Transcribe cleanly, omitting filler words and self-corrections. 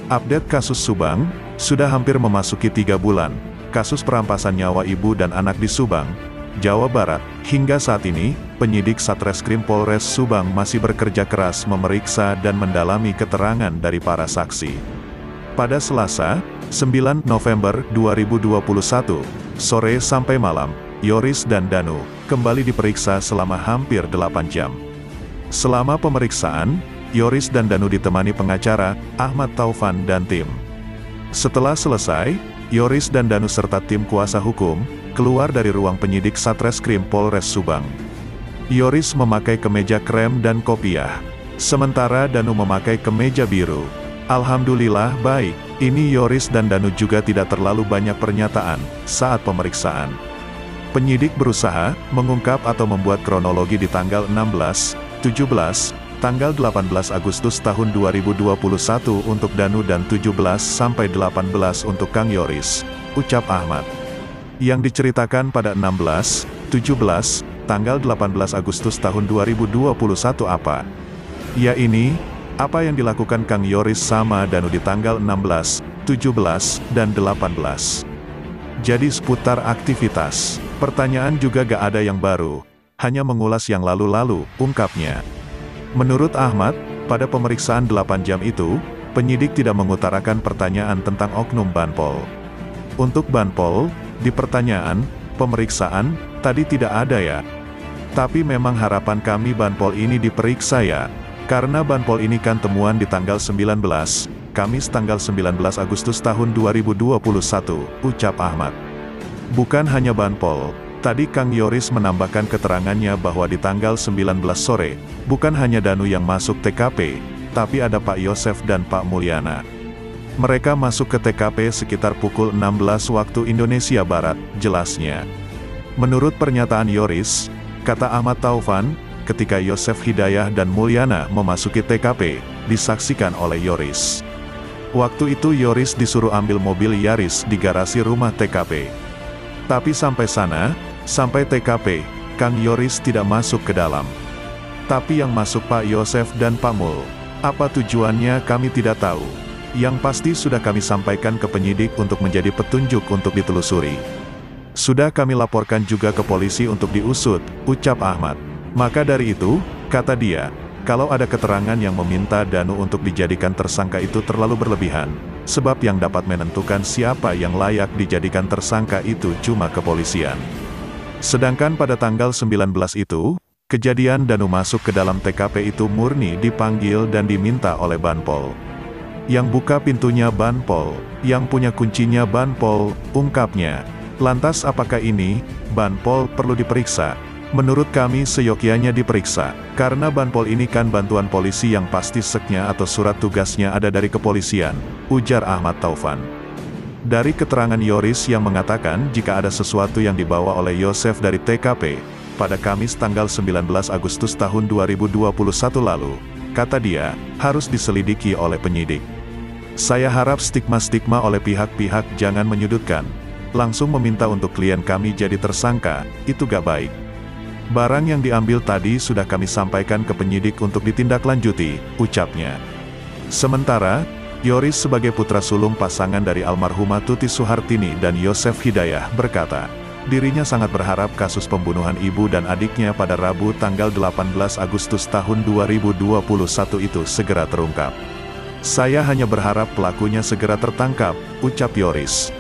Update kasus Subang, sudah hampir memasuki 3 bulan, kasus perampasan nyawa ibu dan anak di Subang, Jawa Barat. Hingga saat ini, penyidik Satreskrim Polres Subang masih bekerja keras memeriksa dan mendalami keterangan dari para saksi. Pada Selasa, 9 November 2021, sore sampai malam, Yoris dan Danu kembali diperiksa selama hampir 8 jam. Selama pemeriksaan, Yoris dan Danu ditemani pengacara, Ahmad Taufan dan tim. Setelah selesai, Yoris dan Danu serta tim kuasa hukum, keluar dari ruang penyidik Satreskrim Polres Subang. Yoris memakai kemeja krem dan kopiah, sementara Danu memakai kemeja biru. Alhamdulillah baik, ini Yoris dan Danu juga tidak terlalu banyak pernyataan saat pemeriksaan. Penyidik berusaha mengungkap atau membuat kronologi di tanggal 16, 17, tanggal 18 Agustus tahun 2021 untuk Danu dan 17 sampai 18 untuk Kang Yoris, ucap Ahmad. Yang diceritakan pada 16, 17, tanggal 18 Agustus tahun 2021 apa? Ya ini, apa yang dilakukan Kang Yoris sama Danu di tanggal 16, 17, dan 18. Jadi seputar aktivitas. Pertanyaan juga gak ada yang baru, hanya mengulas yang lalu-lalu, ungkapnya. Menurut Ahmad, pada pemeriksaan 8 jam itu, penyidik tidak mengutarakan pertanyaan tentang oknum Banpol. Untuk Banpol, di pertanyaan, pemeriksaan, tadi tidak ada ya. Tapi memang harapan kami Banpol ini diperiksa ya, karena Banpol ini kan temuan di tanggal 19, Kamis tanggal 19 Agustus tahun 2021, ucap Ahmad. Bukan hanya Banpol. Tadi Kang Yoris menambahkan keterangannya bahwa di tanggal 19 sore, bukan hanya Danu yang masuk TKP, tapi ada Pak Yosef dan Pak Mulyana. Mereka masuk ke TKP sekitar pukul 16 waktu Indonesia Barat, jelasnya. Menurut pernyataan Yoris, kata Ahmad Taufan, ketika Yosef Hidayah dan Mulyana memasuki TKP, disaksikan oleh Yoris. Waktu itu Yoris disuruh ambil mobil Yaris di garasi rumah TKP. Tapi sampai sana, sampai TKP, Kang Yoris tidak masuk ke dalam. Tapi yang masuk Pak Yosef dan Pak Mul. Apa tujuannya kami tidak tahu. Yang pasti sudah kami sampaikan ke penyidik untuk menjadi petunjuk untuk ditelusuri. Sudah kami laporkan juga ke polisi untuk diusut, ucap Ahmad. Maka dari itu, kata dia, kalau ada keterangan yang meminta Danu untuk dijadikan tersangka itu terlalu berlebihan. Sebab yang dapat menentukan siapa yang layak dijadikan tersangka itu cuma kepolisian. Sedangkan pada tanggal 19 itu, kejadian Danu masuk ke dalam TKP itu murni dipanggil dan diminta oleh Banpol. Yang buka pintunya Banpol, yang punya kuncinya Banpol, ungkapnya. Lantas apakah ini, Banpol perlu diperiksa? Menurut kami seyogyanya diperiksa, karena Banpol ini kan bantuan polisi yang pasti seknya atau surat tugasnya ada dari kepolisian, ujar Ahmad Taufan. Dari keterangan Yoris yang mengatakan jika ada sesuatu yang dibawa oleh Yosef dari TKP, pada Kamis tanggal 19 Agustus tahun 2021 lalu, kata dia, harus diselidiki oleh penyidik. Saya harap stigma-stigma oleh pihak-pihak jangan menyudutkan, langsung meminta untuk klien kami jadi tersangka, itu gak baik. Barang yang diambil tadi sudah kami sampaikan ke penyidik untuk ditindaklanjuti, ucapnya. Sementara, Yoris sebagai putra sulung pasangan dari almarhumah Tuti Suhartini dan Yosef Hidayah berkata, dirinya sangat berharap kasus pembunuhan ibu dan adiknya pada Rabu tanggal 18 Agustus tahun 2021 itu segera terungkap. Saya hanya berharap pelakunya segera tertangkap, ucap Yoris.